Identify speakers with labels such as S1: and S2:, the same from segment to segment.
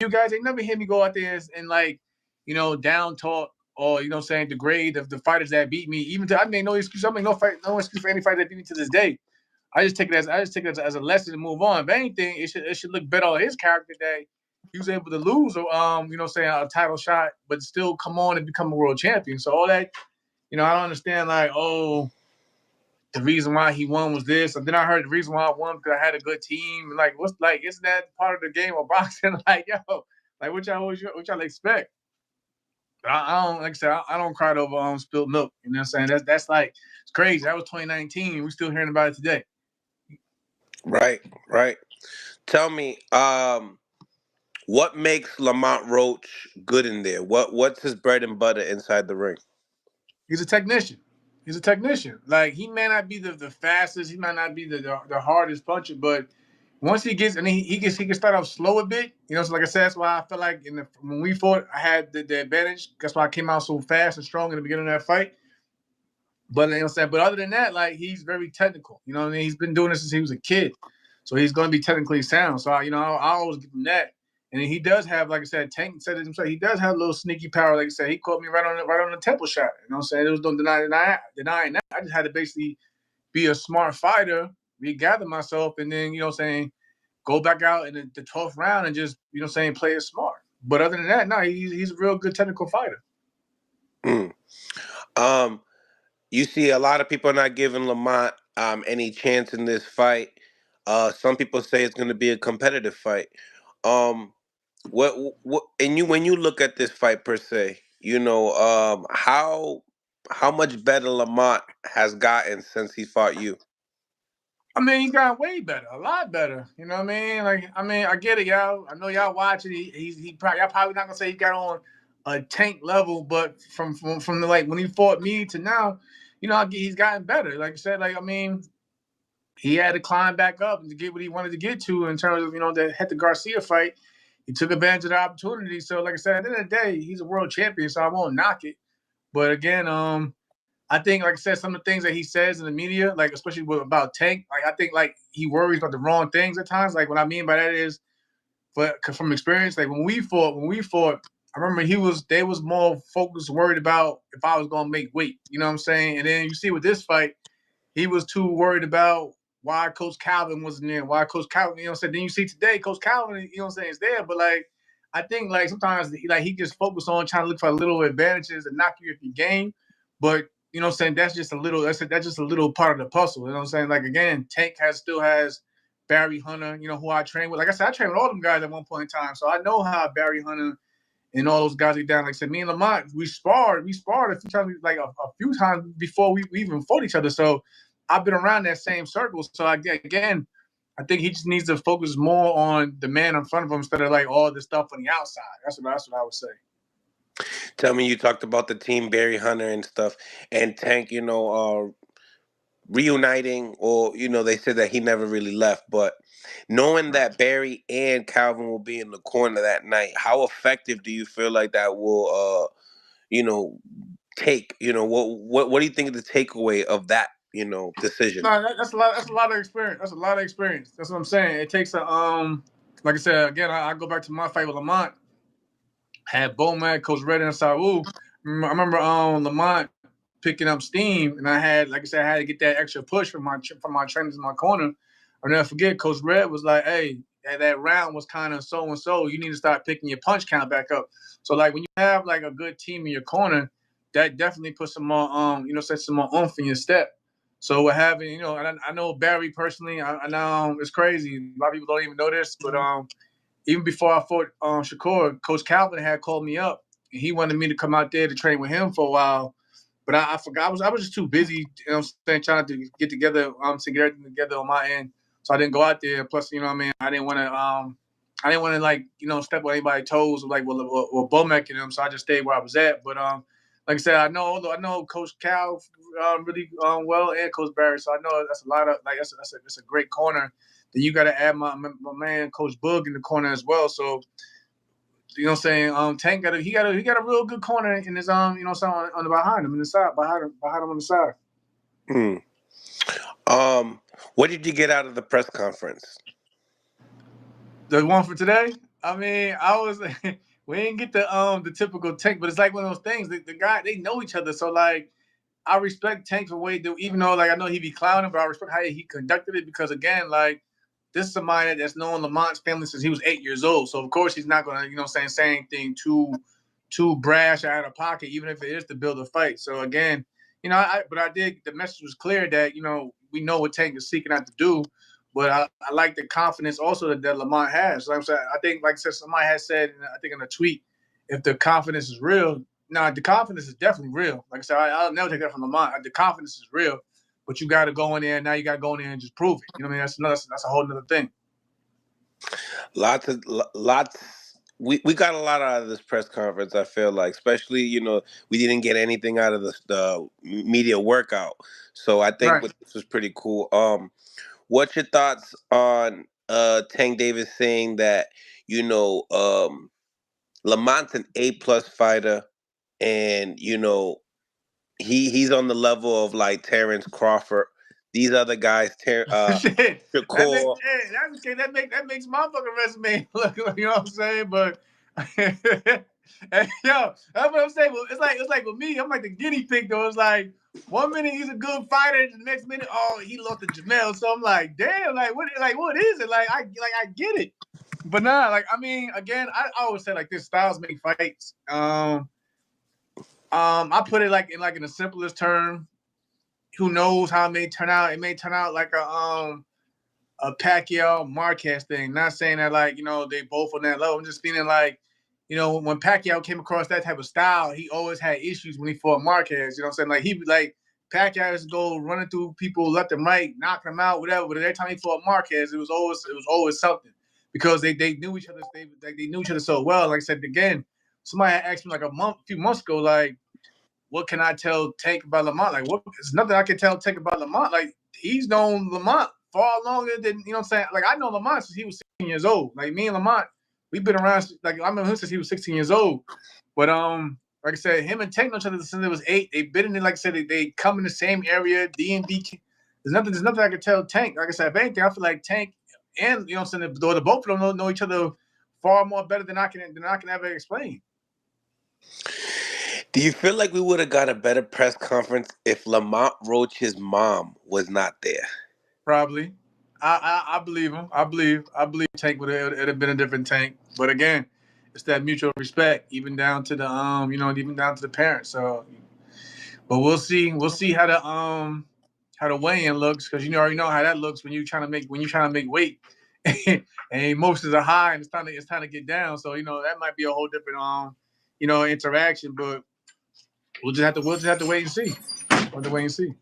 S1: you guys, they never hear me go out there and like, down talk or degrade the fighters that beat me. Even to, I make no excuse. I make no excuse for any fighter that beat me to this day. I just take it as a lesson to move on. If anything, it should look better on his character that he was able to lose, a title shot, but still come on and become a world champion. So all that, I don't understand. Like, oh, the reason why he won was this, and then I heard the reason why I won because I had a good team. Like, what's like? Isn't that part of the game of boxing? Like, yo, like what y'all expect? I don't like I said. I don't cry over spilled milk. You know what I'm saying? That's like it's crazy. That was 2019. We're still hearing about it today.
S2: Right, right. Tell me, what makes Lamont Roach good in there? What's his bread and butter inside the ring?
S1: He's a technician. He's a technician. Like he may not be the fastest, he might not be the hardest puncher, but once he gets, and he can start off slow a bit. So like I said, that's why I feel like when we fought, I had the advantage. That's why I came out so fast and strong in the beginning of that fight. But you know what I'm saying. But other than that, like he's very technical. You know what I mean? He's been doing this since he was a kid, so he's going to be technically sound. So I always give him that. And he does have, like I said, Tank said it himself. He does have a little sneaky power. Like I said, he caught me right on the temple shot. You know what I'm saying? There was no denying that. I just had to basically be a smart fighter, regather myself, and then go back out in the 12th round and just play it smart. But other than that, no, he's a real good technical fighter.
S2: Mm. Um, you see, a lot of people are not giving Lamont any chance in this fight. Some people say it's going to be a competitive fight. Um, what and you when you look at this fight per se, how much better Lamont has gotten since he fought you.
S1: I mean, he got way better, a lot better. You know what I mean? Like, I mean, I get it, y'all. I know y'all watching. He probably, y'all probably not gonna say he got on a Tank level, but from the like when he fought me to now, he's gotten better. Like I said, like I mean, he had to climb back up to get what he wanted to get to in terms of the Hector Garcia fight. He took advantage of the opportunity. So, like I said, at the end of the day, he's a world champion, so I won't knock it. But again, I think, like I said, some of the things that he says in the media, like especially about Tank, like I think like he worries about the wrong things at times. Like what I mean by that is, from experience, like when we fought, I remember they was more focused, worried about if I was gonna make weight. You know what I'm saying? And then you see with this fight, he was too worried about why Coach Calvin wasn't there, why Coach Calvin, you know what I'm saying? Then you see today, Coach Calvin, you know what I'm saying, is there, but like I think like sometimes like he just focused on trying to look for little advantages and knock you if you game. But you know what I'm saying, that's just a little part of the puzzle. You know what I'm saying? Like again, Tank still has Barry Hunter, who I train with. Like I said, I trained with all them guys at one point in time. So I know how Barry Hunter and all those guys get down. Like I said, me and Lamont, we sparred a few times, like a few times before we even fought each other. So I've been around that same circle. So again, I think he just needs to focus more on the man in front of him instead of like all the stuff on the outside. That's what I would say.
S2: Tell me, you talked about the team, Barry Hunter and stuff, and Tank, reuniting, or they said that he never really left, but knowing that Barry and Calvin will be in the corner that night, how effective do you feel like that will you know take, what do you think of the takeaway of that, decision?
S1: No, that's a lot. That's a lot of experience. That's a lot of experience. That's what I'm saying. It takes like I said again. I go back to my fight with Lamont. Had Bowman, Coach Redden, and Saul. I remember Lamont picking up steam, and I had, like I said, I had to get that extra push from my trainers in my corner. I'll never forget, Coach Red was like, "Hey, that round was kind of so and so. You need to start picking your punch count back up." So like when you have like a good team in your corner, that definitely puts some more sets some more oomph in your step. So we're having, I know Barry personally. I know it's crazy. A lot of people don't even know this, but even before I fought Shakur, Coach Calvin had called me up, and he wanted me to come out there to train with him for a while. But I forgot. I was just too busy, trying to get together, to get everything together on my end. So I didn't go out there. Plus, what I mean, I didn't want to like, step on anybody's toes like with Bomek and them. So I just stayed where I was at. But like I said, I know Coach Cal really well, and Coach Barry. So I know that's a lot of like that's a great corner. Then you got to add my man Coach Boog in the corner as well. So you know what I'm saying? Tank he got a real good corner in his on the behind him in the side behind him on the side.
S2: Hmm. What did you get out of the press conference?
S1: The one for today, I mean, I was we didn't get the typical Tank, but it's like one of those things. The guy they know each other, so like I respect Tank for what he do, even though like I know he be clowning, but I respect how he conducted it because again, like this is somebody that's known Lamont's family since he was 8 years old. So of course he's not gonna, say anything too brash or out of pocket, even if it is to build a fight. So again, but I did the message was clear that, we know what Tank is seeking out to do. But I like the confidence also that Lamont has. Like I'm saying, I think, like I said, somebody has said, I think in a tweet, if the confidence is real, now the confidence is definitely real. Like I said, I'll never take that from Lamont. The confidence is real, but you got to go in there. Now you got to go in there and just prove it. You know what I mean? That's a whole other thing.
S2: Lots. We got a lot out of this press conference. I feel like, especially we didn't get anything out of the media workout. So I think
S1: Right.
S2: this was pretty cool. What's your thoughts on Tank Davis saying that Lamont's an A+ fighter, and he's on the level of like Terrence Crawford. These other guys,
S1: Shit,
S2: Shakur.
S1: that makes my fucking resume look. You know what I'm saying? But and, yo, that's what I'm saying. But it's like with me. I'm like the guinea pig though. It's like 1 minute he's a good fighter, the next minute, oh, he lost to Jamel. So I'm like, damn, what is it? I get it. But nah, like I mean, again, I always say like this: styles make fights. I put it like in the simplest term. Who knows how it may turn out? It may turn out like a Pacquiao Marquez thing. Not saying that like they both on that level. I'm just feeling like when Pacquiao came across that type of style, he always had issues when he fought Marquez. You know what I'm saying? Like he like Pacquiao used to go running through people left and right, knocking them out, whatever. But every time he fought Marquez, it was always something because they knew each other. They knew each other so well. Like I said again, somebody had asked me like a few months ago, like what can I tell Tank about Lamont? Like, what? There's nothing I can tell Tank about Lamont. Like, he's known Lamont far longer than, what I'm saying? Like, I know Lamont since he was 16 years old. Like, me and Lamont, we've been around, like, I remember him since he was 16 years old. But, like I said, him and Tank know each other since they was 8. They've been in it, like I said, they come in the same area, D&B. There's nothing I can tell Tank. Like I said, if anything, I feel like Tank and, what I'm saying, the both of them know each other far more better than I can ever explain.
S2: Do you feel like we would have got a better press conference if Lamont Roach's mom was not there?
S1: Probably. I believe him. I believe Tank would have been a different Tank. But again, it's that mutual respect, even down to the even down to the parents. So, but we'll see. We'll see how the weigh-in looks because already know how that looks when you're trying to make weight, and emotions are high and it's time to get down. So that might be a whole different interaction. But we'll just have to wait and see. We'll have to wait and see.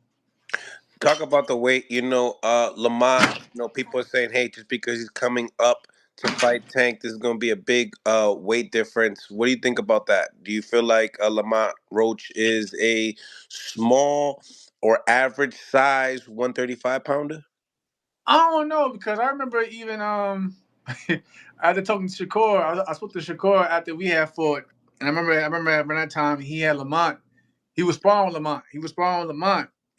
S2: Talk about the weight. Lamont. People are saying, hey, just because he's coming up to fight Tank, this is going to be a big weight difference. What do you think about that? Do you feel like Lamont Roach is a small or average size 135 pounder?
S1: I don't know because I remember even after talking to Shakur, I spoke to Shakur after we had fought, and I remember at that time he had Lamont. He was sparring with Lamont.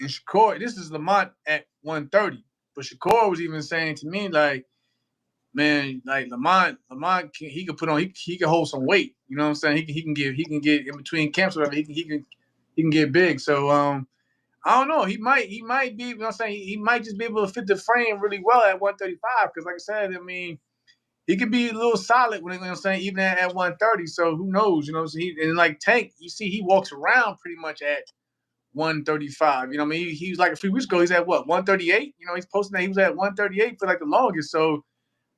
S1: And Shakur. This is Lamont at 130, but Shakur was even saying to me like, man, like Lamont he could put on he can hold some weight. You know what I'm saying? He can get in between camps or whatever. He can get big. So I don't know. He might be. You know what I'm saying? He might just be able to fit the frame really well at 135. Because like I said, I mean, he could be a little solid when, I'm saying, even at 130. So who knows? You know, so and like Tank, you see, he walks around pretty much at 135. You know what I mean? He was like a few weeks ago. He's at what 138. He's posting that he was at 138 for like the longest. So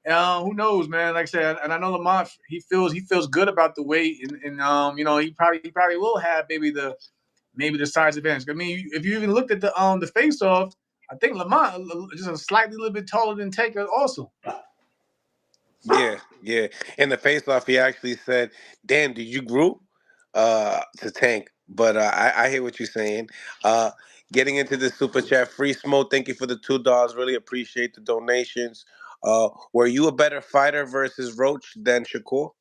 S1: who knows, man? Like I said, and I know Lamont, he feels good about the weight, and he probably will have maybe the size advantage. I mean, if you even looked at the face off, I think Lamont just a slightly little bit taller than Taker also.
S2: Yeah, yeah. In the face off, he actually said, "Damn, did you group to Tank?" But I hear what you're saying. Uh, Getting into the super chat, free smoke. Thank you for the $2. Really appreciate the donations. Were you a better fighter versus Roach than Shakur?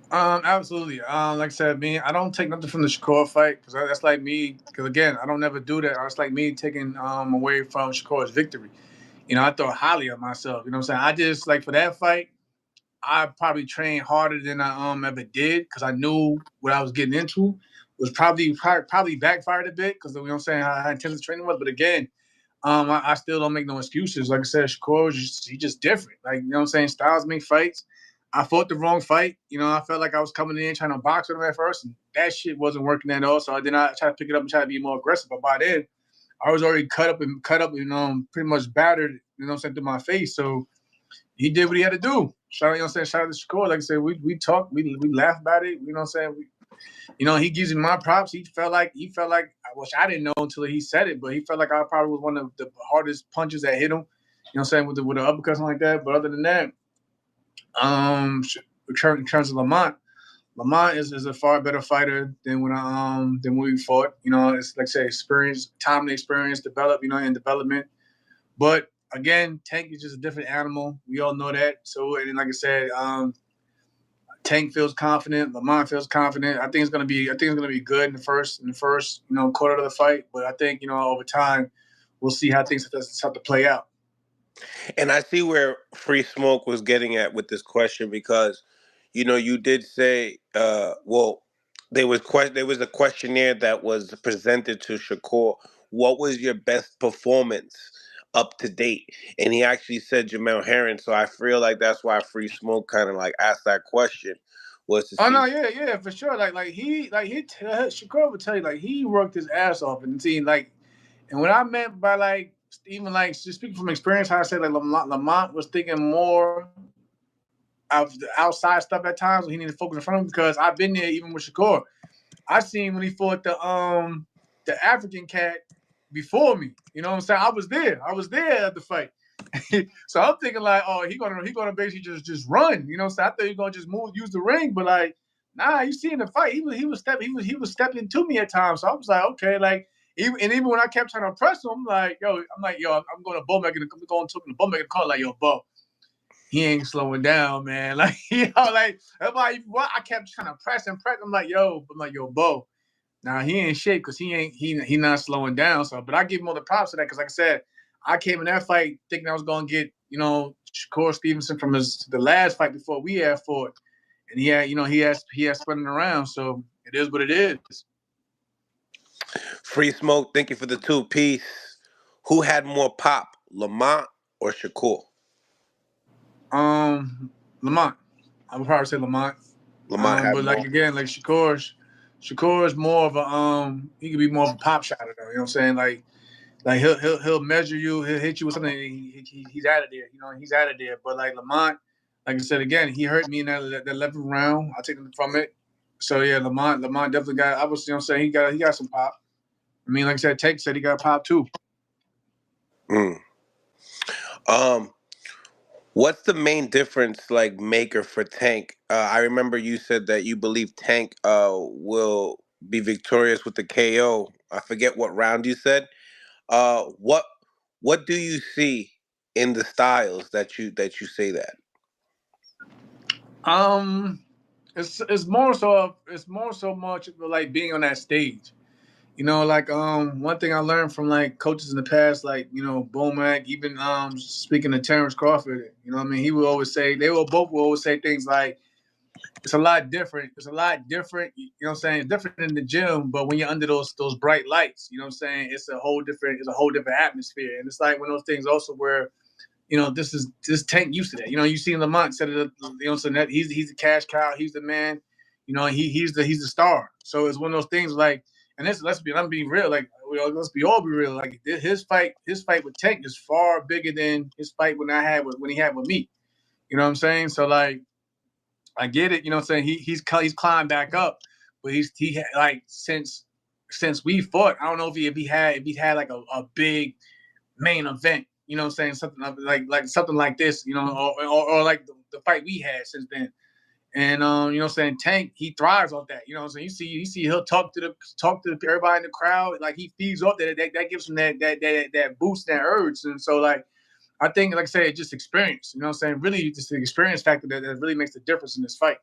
S1: Absolutely. Like I said, me, I don't take nothing from the Shakur fight because that's like me. Because again, I don't never do that. It's like me taking away from Shakur's victory. I thought highly of myself. You know what I'm saying? I just like for that fight. I probably trained harder than I ever did because I knew what I was getting into was probably backfired a bit because you know what I'm saying how intense training was. But again, I still don't make no excuses. Like I said, Shakur he's just different. Like you know what I'm saying, styles make fights. I fought the wrong fight. You know, I felt like I was coming in trying to box with him at first, and that shit wasn't working at all. So I did not try to pick it up and try to be more aggressive. But by then, I was already cut up, you know, pretty much battered. You know what I'm saying, through my face. So he did what he had to do. Shout out, you know what I'm saying? Shout out to Shakur. Like I said, we talked, we laughed about it. You know what I'm saying? You know, he gives me my props. He felt like which I didn't know until he said it, but he felt like I probably was one of the hardest punches that hit him. You know what I'm saying, with the uppercuts and like that. But other than that, in terms of Lamont is a far better fighter than when we fought. You know, it's like I say, experience, time and experience, develop, you know, and development. But again, Tank is just a different animal. We all know that. So, and like I said, Tank feels confident. Lamont feels confident. I think it's gonna be good in the first you know quarter of the fight. But I think you know over time we'll see how things have to play out.
S2: And I see where Free Smoke was getting at with this question because, you know, you did say, well, there was a questionnaire that was presented to Shakur. What was your best performance up to date? And he actually said Jamel Herring. So I feel like that's why Free Smoke kind of like asked that question, was to
S1: Oh
S2: see.
S1: no, yeah, for sure. Shakur would tell you like he worked his ass off and see like, and what I meant by like even like just speaking from experience, how I said like Lamont was thinking more of the outside stuff at times when he needed to focus in front of him because I've been there even with Shakur. I seen when he fought the African cat before me. You know what I'm saying? I was there. I was there at the fight. So I'm thinking like, oh, he gonna basically just run. You know what I'm saying? I thought he was gonna just use the ring, but like, nah, you see in the fight, he was stepping to me at times. So I was like, okay, like even when I kept trying to press him, I'm like, yo, I'm going to Bo making I'm going to the Bo making call like, yo, Bo, he ain't slowing down, man. Like, you know, like I'm like, what? I kept trying to press and press. I'm like, yo, Bo. Now he ain't shape because he not slowing down. So, but I give him all the props to that because, like I said, I came in that fight thinking I was gonna get Shakur Stevenson from the last fight before we had fought, and he had spinning around. So it is what it is.
S2: Free Smoke, thank you for the 2 piece. Who had more pop, Lamont or Shakur?
S1: Lamont, I would probably say Lamont.
S2: Lamont had
S1: But like
S2: more.
S1: again, like Shakur is more of a he could be more of a pop shot though. You know what I'm saying? Like he'll measure you, he'll hit you with something. He's out of there, you know. He's out of there. But like Lamont, like I said again, he hurt me in that 11th round. I take him from it. So yeah, Lamont definitely got. I was, you know, what I'm saying he got some pop. I mean, like I said, Tank said he got pop too.
S2: Mm. Um, what's the main difference like maker for Tank? I remember you said that you believe Tank will be victorious with the KO. I forget what round you said. Uh, what what do you see in the styles that you say that?
S1: Um, it's more so much like being on that stage. You know, like one thing I learned from like coaches in the past, like Bomac, even speaking to Terrence Crawford, you know, what I mean, he would always say will always say things like it's a lot different. It's a lot different. You know what I'm saying? It's different in the gym, but when you're under those bright lights, you know what I'm saying? It's a whole different atmosphere, and it's like one of those things also where this Tank used to that. You know, you seen Lamont said it. You know, so that he's the cash cow. He's the man. You know, he's the star. So it's one of those things like, and this I'm being real. Like, let's be all be real. Like his fight with Tank is far bigger than his fight when he had with me. You know what I'm saying? So like, I get it. You know what I'm saying? He's climbed back up, but like since we fought, I don't know if he had like a big main event. You know what I'm saying? Something like something like this, or like the fight we had since then. And you know what I'm saying? Tank, he thrives off that. You know what I'm saying? You see he'll talk to everybody in the crowd, like he feeds off that gives him that boost, that urge. And so like I think, like I said, it's just experience. You know what I'm saying? Really just the experience factor that really makes the difference in this fight.